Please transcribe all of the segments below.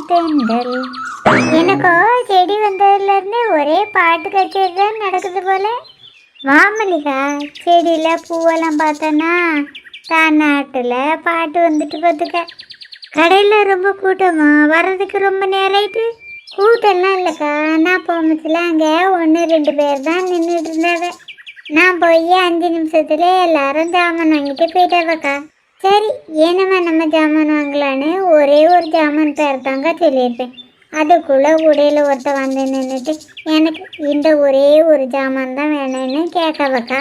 தென்றல். எனக்கோ செடி வந்ததுல இருந்து ஒரே பாட்டு கச்சேரி தான் நடக்குது போல. மாமல்லிகா, செடியில பூவெல்லாம் பார்த்தோன்னா தான் நாட்டுல பாட்டு வந்துட்டு பார்த்துக்க. கடையில் ரொம்ப கூட்டமா, வர்றதுக்கு ரொம்ப நேரம் ஆயிட்டு. கூட்டம்லாம் இல்லைக்கா, நான் போமத்தில் அங்கே 1-2 பேர் தான் நின்றுட்டு இருந்தாவே. நான் போய் 5 நிமிஷத்துல எல்லாரும் ஜாமான் வாங்கிட்டு போயிட்டாவக்கா. சரி, ஏனம்மா நம்ம ஜாமான் வாங்கலான்னு ஒரே ஒரு ஜாமான் பேர் தாங்க சொல்லியிருப்பேன். அதுக்குள்ளே உடையில ஒருத்த வந்து நின்றுட்டு எனக்கு இந்த ஒரே ஒரு ஜாமான் தான் வேணும்னு கேட்கவக்கா.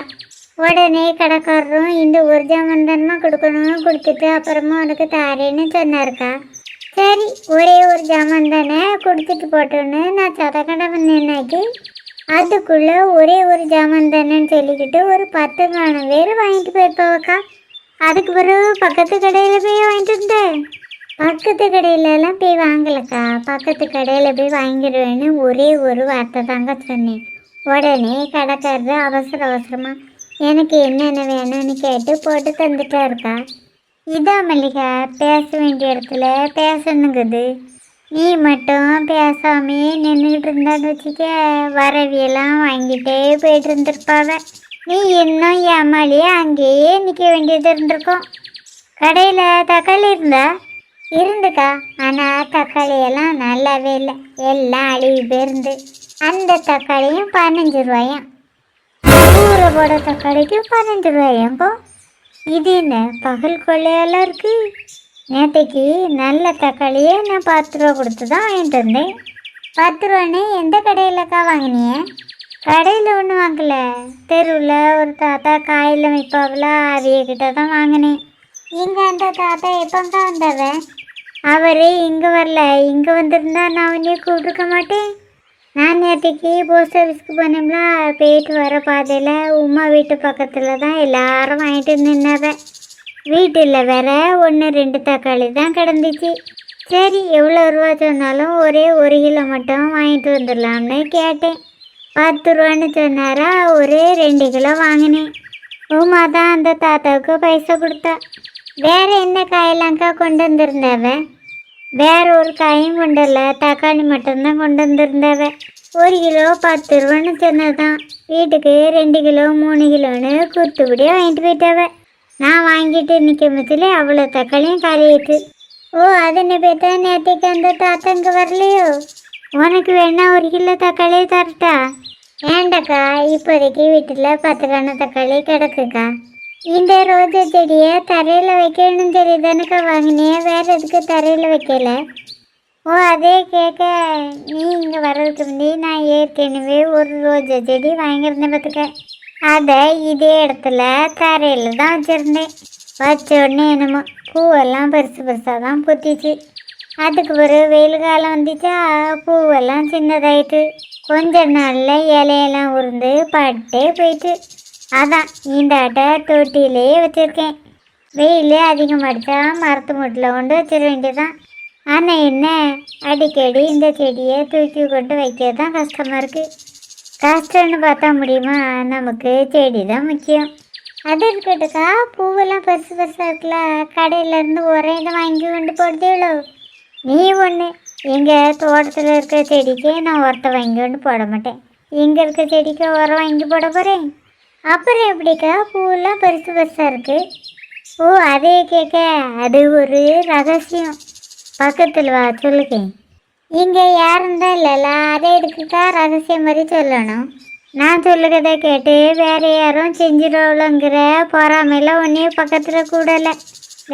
உடனே கடைக்காரரும் இந்த ஒரு ஜாமான் தானமா கொடுக்கணும், கொடுத்துட்டு அப்புறமா உனக்கு தாரேன்னு சொன்னாருக்கா. சரி, ஒரே ஒரு ஜாமான் தானே கொடுத்துட்டு போட்டோன்னு நான் சதக்கடை நின்னாக்கி அதுக்குள்ளே ஒரே ஒரு ஜாமான் தானேன்னு சொல்லிக்கிட்டு ஒரு 10 பேர் வாங்கிட்டு போயிருப்பாவக்கா. அதுக்கு பிறகு பக்கத்து கடையில் போய் வாங்கிட்டு இருந்தேன். பக்கத்து கடையிலலாம் போய் வாங்கலக்கா, பக்கத்து கடையில் போய் வாங்கிடுவேன்னு ஒரே ஒரு வார்த்தை தாங்க சொன்னேன். உடனே கடைக்காரர் அவசரமாக எனக்கு என்னென்ன வேணும்னு கேட்டு போட்டு தந்துட்டாருக்கா. இதான் மல்லிகா, பேச வேண்டிய இடத்துல பேசணுங்குது. நீ மட்டும் பேசாமே நின்றுக்கிட்டு இருந்தான்னு வச்சுக்க, வரவியெல்லாம் வாங்கிட்டே போயிட்டு இருந்திருப்பாவ. நீ இன்னும் ஏமாலியே அங்கேயே நிற்க வேண்டியது இருந்திருக்கும். கடையில் தக்காளி இருந்துக்கா, ஆனால் தக்காளியெல்லாம் நல்லாவே இல்லை, எல்லாம் அழுகி போயிருந்து. அந்த தக்காளியும் 15 ரூபாயும், ஊற போட தக்காளிக்கு 15 ரூபாயாம்போ. இது என்ன பகல் கொள்ளையெல்லாம் இருக்கு? நேற்றைக்கு நல்ல தக்காளியே நான் 10 ரூபா கொடுத்து தான் வாங்கிட்டு வந்தேன். 10 ரூபான்னு எந்த கடையிலக்கா வாங்கினிய? கடையில் ஒன்றும் வாங்கல, தெருவில் ஒரு தாத்தா காயில் விற்பாவில் அவியக்கிட்ட தான் வாங்கினேன். இங்கே அந்த தாத்தா எப்போங்க வந்தவன்? அவர் இங்கே வரல, இங்கே வந்திருந்தா நான் உன்னையே கூப்பிட்டுருக்க மாட்டேன். நான் நேற்றுக்கு போஸ்ட் ஆஃபீஸ்க்கு போனோம்ல, போயிட்டு வர பாதையில் உமா வீட்டு பக்கத்தில் தான் எல்லாரும் வாங்கிட்டு நின்னவன். வீட்டில் வேற 1-2 தக்காளி தான் கிடந்துச்சு. சரி, எவ்வளோ ரூபா சொன்னாலும் ஒரே 1 கிலோ மட்டும் வாங்கிட்டு வந்துடலாம்னு கேட்டேன். 10 ரூபான்னு சொன்னாரா, ஒரு 2 கிலோ வாங்கினேன். உமா தான் அந்த தாத்தாவுக்கு பைசா கொடுத்தா. வேற என்ன காயெல்லாம்க்கா கொண்டு வந்திருந்தாவ? வேற ஒரு காயும் கொண்டு வரல, தக்காளி மட்டும்தான் கொண்டு வந்திருந்தாவ. 1 கிலோ 10 ரூபான்னு சொன்னதான். வீட்டுக்கு 2 கிலோ 3 கிலோன்னு குத்துப்படியாக வாங்கிட்டு போயிட்டாவ. நான் வாங்கிட்டு நிற்கும் பட்சத்தில் அவ்வளோ தக்காளியும் காலியாயிட்டு. ஓ, அதுன்னு போய்த்தா நேற்றுக்கு அந்த தாத்தா இங்கே வரலையோ? உனக்கு வேணா 1 கிலோ தக்காளி தரட்டா? ஏண்டக்கா, இப்போதைக்கு வீட்டில் 10 தக்காளி கிடக்குக்கா. இந்த ரோஜா செடியை தரையில் வைக்கணும்னு சொல்லி தானக்கா வாங்கினேன், வேறு எதுக்கு தரையில் வைக்கல? ஓ, அதே கேட்க நீ இங்கே வர்றதுக்கு முன்னாடி நான் ஏற்கனவே ஒரு ரோஜா செடி வாங்கியிருந்தேன் பார்த்துக்க. அதை இதே இடத்துல தரையில் தான் வச்சுருந்தேன். வச்ச உடனே என்னமோ பூவெல்லாம் பெருசாக தான் பூத்திச்சு. அதுக்கு ஒரு வெயில் காலம் வந்துச்சா, பூவெல்லாம் சின்னதாயிட்டு கொஞ்ச நாளில் இலையெல்லாம் உருந்து பட்டே போயிட்டு. அதான் இந்த அட்டை தொட்டியிலே வச்சுருக்கேன். வெயில் அதிகமாகிடுச்சா மரத்து மூட்டில் கொண்டு வச்சிட வேண்டியதான். ஆனால் என்ன, அடிக்கடி இந்த செடியை தூக்கி கொண்டு வைக்கிறது தான் கஷ்டமாக இருக்குது. கஷ்டம்னு பார்த்தா முடியுமா, நமக்கு செடி தான் முக்கியம். அது இருக்கட்டுக்கா, பூவெல்லாம் பெருசாக இருக்குல்ல, கடையிலேருந்து ஒரே இதை வாங்கி கொண்டு போடுதேளோ? நீ ஒன்று, எங்கள் தோட்டத்தில் இருக்கிற செடிக்கு நான் உரத்தை வாங்கி கொண்டு போட மாட்டேன், இங்கே இருக்க செடிக்கு உரம் வாங்கி போட போகிறேன். அப்புறம் எப்படிக்கா பூவெல்லாம் பெருசாக இருக்குது? ஓ, அதே கேட்க, அது ஒரு ரகசியம். பக்கத்தில் வா சொல்லுக்கேன். இங்கே யாரும் தான் இல்லைல்ல, அதே எடுத்துக்கா ரகசியம் மாதிரி சொல்லணும். நான் சொல்லுறதை கேட்டு வேறு யாரும் செஞ்சிடலங்கிற பொறாமையில் ஒன்றையும் பக்கத்தில் கூடலை.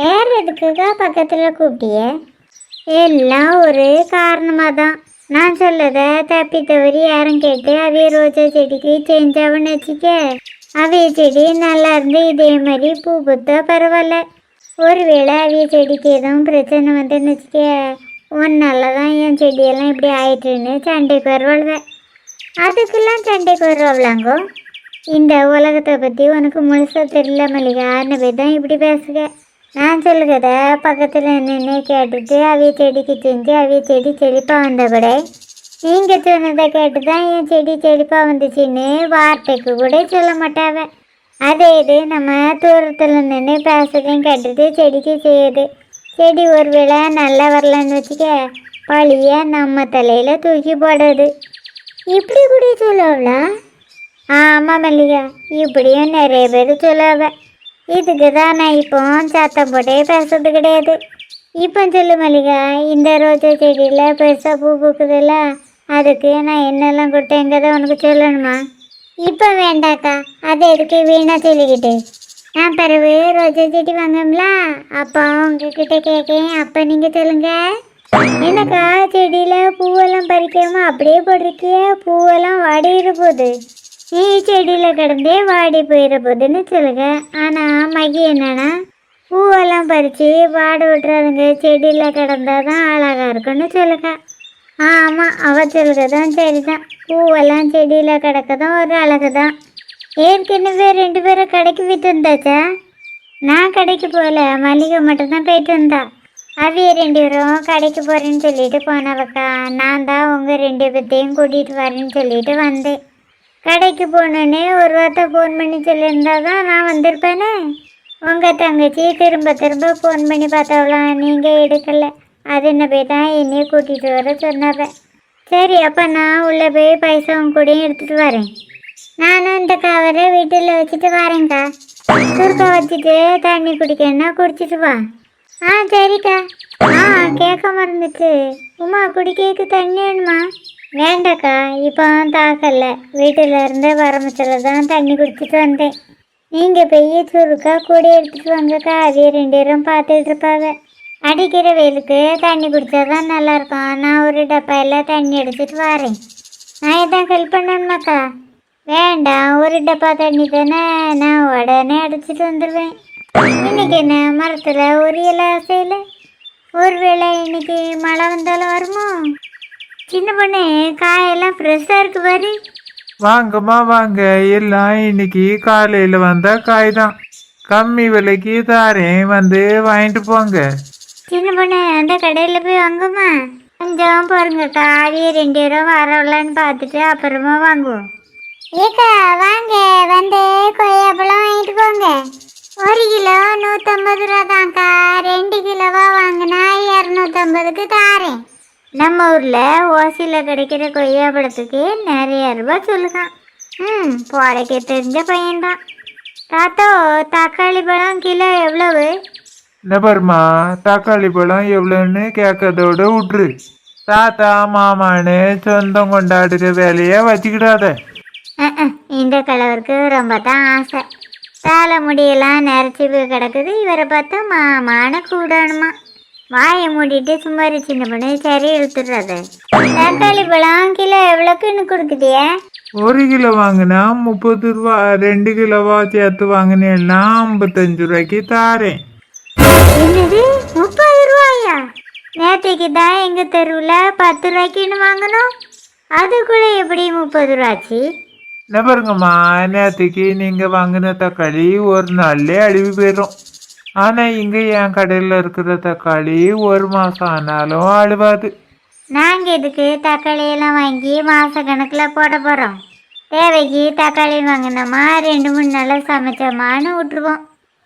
வேறு எதுக்குக்கா பக்கத்தில் கூப்பிட்டிய? எல்லாம் ஒரு காரணமாக தான். நான் சொல்லதை தப்பி தவறி யாரும் கேட்டு அவைய ரோஜா செடிக்கு செஞ்சாவன்னு வச்சுக்க, அவைய செடி நல்லா இருந்து இதே மாதிரி பூ பூத்தா பரவாயில்ல. ஒருவேளை அவைய செடிக்கு எதுவும் பிரச்சனை வந்துன்னு வச்சுக்க, ஒன்னால தான் என் செடியெல்லாம் இப்படி ஆயிட்டுன்னு சண்டைக்கு வருவாள்வேன். அதுக்கெல்லாம் சண்டைக்கு வருவாங்கோ. இந்த உலகத்தை பற்றி உனக்கு முழுசாக தெரியல மல்லிகா, போய் தான் இப்படி பேசுக. நான் சொல்லுகிறத பக்கத்தில் நின்று கேட்டுட்டு அவைய செடிக்கு செஞ்சு அவைய செடி செழிப்பாக வந்த கூட, நீங்கள் சொன்னதை கேட்டு தான் என் செடி செழிப்பாக வந்துச்சின்னு வார்த்தைக்கு கூட சொல்ல மாட்டாவ. அதே இது நம்ம தூரத்தில் நின்று பேசுறதையும் கேட்டுட்டு செடிக்கு செய்யுது. செடி ஒரு வேளை நல்லா வரலன்னு வச்சுக்க, பழிய நம்ம தலையில் தூக்கி போடுறது. இப்படி கூட சொல்லுவா? ஆமாம் மல்லிகா, இப்படியும் நிறைய பேர் சொல்லுவ. இதுக்கு தான் நான் இப்போ சத்தம் போட்டே பேசுறது கிடையாது. இப்போ சொல்லு மல்லிகா, இந்த ரோஜா செடியில் பெருசாக பூ பூக்குதுல்ல, அதுக்கு நான் என்னெல்லாம் கொடுத்தேங்கிறத உனக்கு சொல்லணுமா? இப்போ வேண்டாக்கா, அதை எதுக்கு வீணாக சொல்லிக்கிட்டு. நான் பிறகு ரோஜா செடி வாங்கம்ல, அப்போ உங்ககிட்ட கேட்கேன், அப்போ நீங்கள் சொல்லுங்க. எனக்கா செடியில் பூவெல்லாம் பறிக்காம அப்படியே போட்டிருக்கிய, பூவெல்லாம் வாடிட போகுது. நீ செடியில் கிடந்தே வாடி போயிட போகுதுன்னு சொல்லுங்க. ஆனால் மகி என்னன்னா, பூவெல்லாம் பறித்து வாட விட்டுறாதுங்க, செடியில் கிடந்தால் தான் அழகாக இருக்குன்னு சொல்லுங்க. ஆமாம், அவ சொல்லுங்க தான் சரிதான். பூவெல்லாம் செடியில் கிடக்கதான் ஒரு அழகு தான். ஏற்கனவே 2 பேரும் கடைக்கு விட்டு வந்தாச்சா? நான் கடைக்கு போகல, மல்லிகை மட்டும்தான் போயிட்டு வந்தா. அவைய 2 பேரும் கடைக்கு போகிறேன்னு சொல்லிட்டு போனவக்கா. நான் தான் உங்கள் 2 பேர்த்தையும் கூட்டிகிட்டு வரேன்னு சொல்லிட்டு வந்தேன். கடைக்கு போனோன்னே ஒரு வார்த்தை ஃபோன் பண்ணி சொல்லியிருந்தா தான் நான் வந்திருப்பேனே. உங்கள் தங்கச்சி திரும்ப திரும்ப ஃபோன் பண்ணி பார்த்தவளாம், நீங்கள் எடுக்கலை. அது என்ன போய் தான் என்னையே கூட்டிகிட்டு வர சொன்னாப்ப. சரி, அப்போ நான் உள்ளே போய் பைசாவும் கூடயும் எடுத்துகிட்டு வரேன். நானும் இந்த கவரை வீட்டில் வச்சுட்டு வரேங்க்கா. சுருக்கா வச்சுட்டு தண்ணி குடிக்கணும்னா குடிச்சிட்டு வா. சரிக்கா. கேட்க மறந்துச்சு. உமா, குடிக்கிறதுக்கு தண்ணி வேணுமா? வேண்டாக்கா, இப்போ தாக்கல. வீட்டில் இருந்து வரமத்தில் தான் தண்ணி குடிச்சிட்டு வந்தேன். நீங்கள் போய் சுருக்கா கூட எடுத்துகிட்டு வாங்கக்கா. அதையே 2 பேரும் பார்த்துட்டு இருப்பாங்க. அடிக்கிற வெயிலுக்கு தண்ணி குடித்தா தான் நல்லாயிருக்கும். நான் ஒரு டப்பாயில் தண்ணி எடுத்துகிட்டு வரேன். நான் எதாவது ஹெல்ப் பண்ணணுமாக்கா? வேண்டாம், ஒரு டப்பா தண்ணி தானே, நான் உடனே அடிச்சிட்டு வந்துடுவேன். இன்னைக்கு என்ன மரத்தில் ஒரு இலை அசையில்? ஒருவேளை இன்னைக்கு மழை வந்தாலும் வருமோ? சின்ன பொண்ணு, காயெல்லாம் ஃப்ரெஷ்ஷாக இருக்கு பாரு. வாங்கம்மா வாங்க, எல்லாம் இன்னைக்கு காலையில் வந்த காய் தான். கம்மி விலைக்கு தாரேன், வந்து வாங்கிட்டு போங்க. சின்ன பொண்ணு, அந்த கடையில் போய் வாங்குமா? கொஞ்சம் பாருங்கக்கா, அதையே 2 பேரும் வரலான்னு பார்த்துட்டு அப்புறமா வாங்குவோம். ஏக்கா வாங்க, வந்து கொய்யாப்பழம் வாங்கிட்டு போங்க. 1 கிலோ 150 ரூபா தான்க்கா. 2 கிலோவா வாங்கினா 250க்கு தாரேன். நம்ம ஊரில் ஓசியில் கிடைக்கிற கொய்யாப்பழத்துக்கு நிறைய ரூபா சொல்லுதான். போடைக்க தெரிஞ்ச பையன்தான். தாத்தோ, தக்காளி பழம் கிலோ எவ்வளவு? நபர்மா, தக்காளி பழம் எவ்வளோன்னு கேட்கறதோட விட்டுரு. தாத்தா மாமான்னு சொந்தம் கொண்டாடுற வேலையை வச்சுக்கிடாத. இந்த கலவருக்கு ரொம்ப தான் ஆசை. தலை முடியெல்லாம் நிறச்சி போய் கிடக்குது. இவரை பார்த்தா மாமான கூடணுமா? வாயை மூடிட்டு சும்மா சின்ன பொண்ணு. சரி, எடுத்துடுறாத. தக்காளி பழம் கிலோ எவ்வளோக்குன்னு கொடுக்குதியா? 1 கிலோ வாங்கினா 30 ரூபா. 2 கிலோவா சேர்த்து வாங்கினேன்னா 55 ரூபாய்க்கு தாரேன். என்னது, 30 ரூபாயா? நேற்றுக்கு தான் எங்கள் தெருவில் 10 ரூபாய்க்குன்னு வாங்கணும். அது கூட எப்படி 30 ரூபாச்சு? நபருங்கம்மா, நேற்றுக்கு நீங்கள் வாங்கின தக்காளி ஒரு நாள்லேயே அழுவி போயிடும். ஆனால் இங்கே என் கடையில் இருக்கிற தக்காளி 1 மாதம் ஆனாலும் அழுவாது. நாங்கள் இதுக்கு தக்காளியெல்லாம் வாங்கி மாத கணக்கில் போட போகிறோம். தேவைக்கு தக்காளி வாங்கினோமா 2-3 நாளில் சமைச்சோமான்னு விட்டுருவோம்.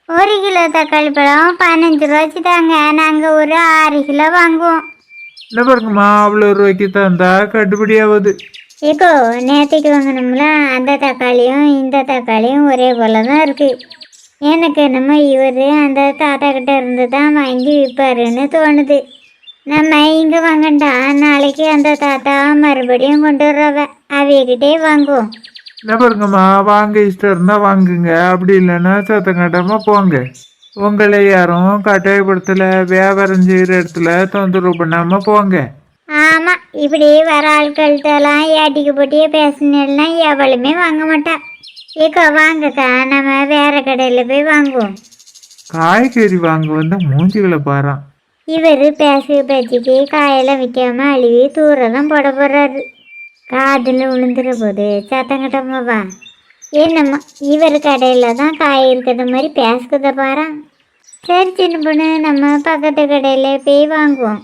1 கிலோ தக்காளி பழம் 15 ரூபாய்க்கு தாங்க. நாங்கள் ஒரு 6 கிலோ வாங்குவோம். என்ன பாருங்கம்மா, அவ்வளோ ரூபாய்க்கு தந்தா கட்டுப்படி ஆகுது. இப்போ நேற்றுக்கு வாங்கினோம்ல, அந்த தக்காளியும் இந்த தக்காளியும் ஒரே போல தான் இருக்குது. எனக்கு என்னமோ இவர் அந்த தாத்தா கிட்ட இருந்து தான் வாங்கி விற்பாருன்னு தோணுது. நம்ம இங்கே வாங்கண்டா, நாளைக்கு அந்த தாத்தா மறுபடியும் கொண்டு வர்றவ, அவையகிட்டே வாங்குவோம். என்ன பாருங்கம்மா, வாங்க இஷ்டம் இருந்தால் வாங்குங்க, அப்படி இல்லைன்னா சத்தம் காட்டாமல் போங்க. உங்களை யாரும் கட்டாயப்படுத்தலை. வியாபாரம் செய்கிற இடத்துல தொந்தரவு பண்ணாமல் போங்க. ஆமாம், இப்படி வர ஆட்கள்கிட்டலாம் ஏட்டிக்கு போட்டியே பேசினா எவளுமே வாங்க மாட்டா. ஏக்கா வாங்கக்கா, நம்ம வேற கடையில் போய் வாங்குவோம். காய்கறி வாங்க வந்த மூஞ்சிகளை பாரான். இவர் பேச்சுக்கு காயெல்லாம் விற்காம அழுவி தூரம் தான் போட போகிறாரு. காதில் விழுந்துற போது சத்தம் கட்டமாவா? என்னம்மா, இவர் கடையில் தான் காய் இருக்கிற மாதிரி பேசுகிறத பாரா. சரி சின்ன பொண்ணு, நம்ம பக்கத்து கடையில் போய் வாங்குவோம்.